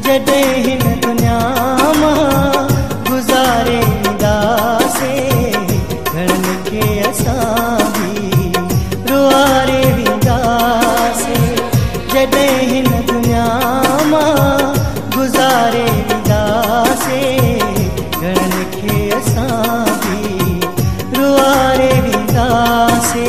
जॾहिं हिन दुनिया मां गुज़ारे वेंदासे घणनि खे असां बि रुआरे वेंदासे जॾहिं हिन दुनिया मां गुज़ारे वेंदासे घणनि खे असां बि रुआरे वेंदासे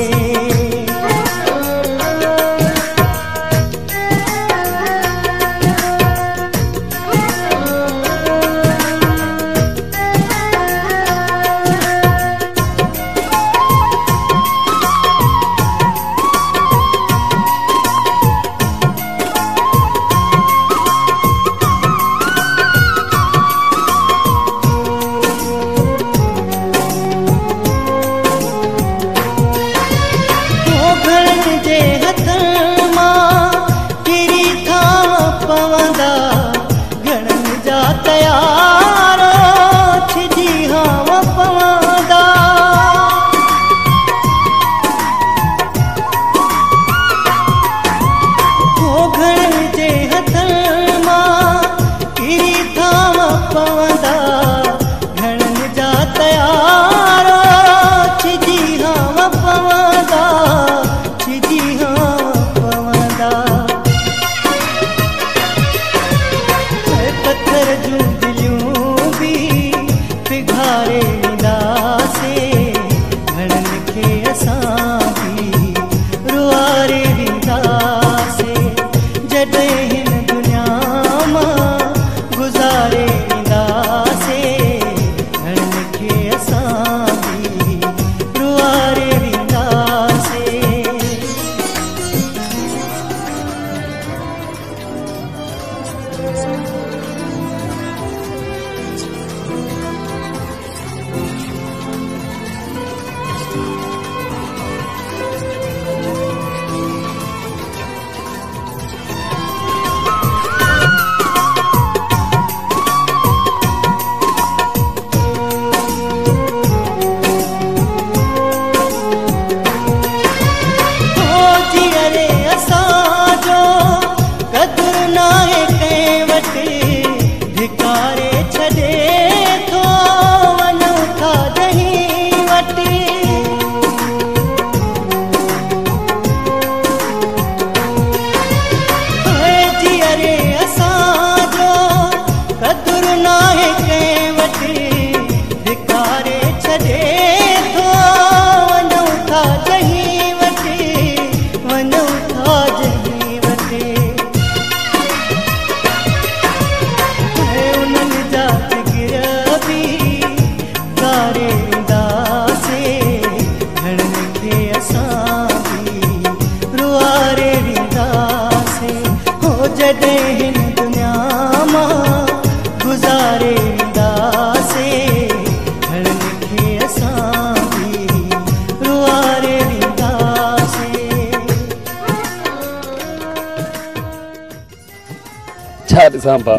सांभा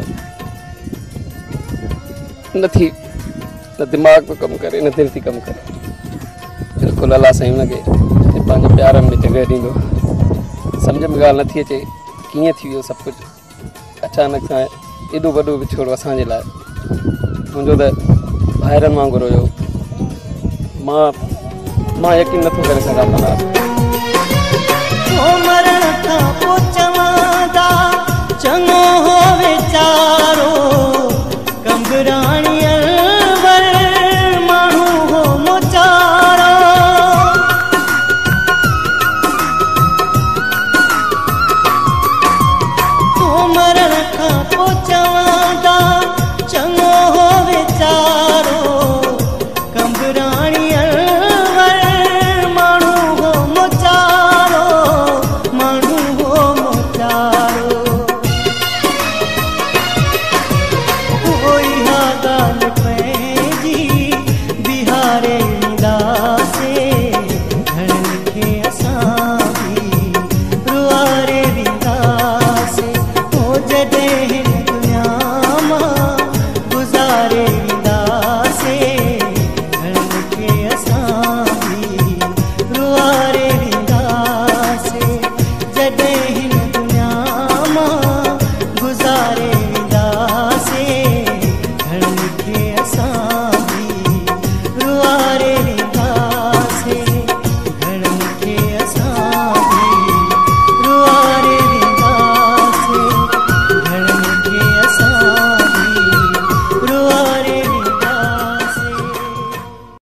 नथी न दिमाग पे कम करे न दिल थी कम करे बिल्कुल अल्लाह साईं हुनखे पंहिंजे प्यार में जगह ॾींदो सम्झ में ॻाल्हि नथी अचे कीअं थी वियो सभु कुझु अचानक सां एॾो वॾो विछोड़ो असांजे लाइ मुंहिंजो त ॿाहिरनि वांगुरु हुयो मां यकीन नथो करे सघां माना मरण खां पोइ चवंदा चङो हो वीचारो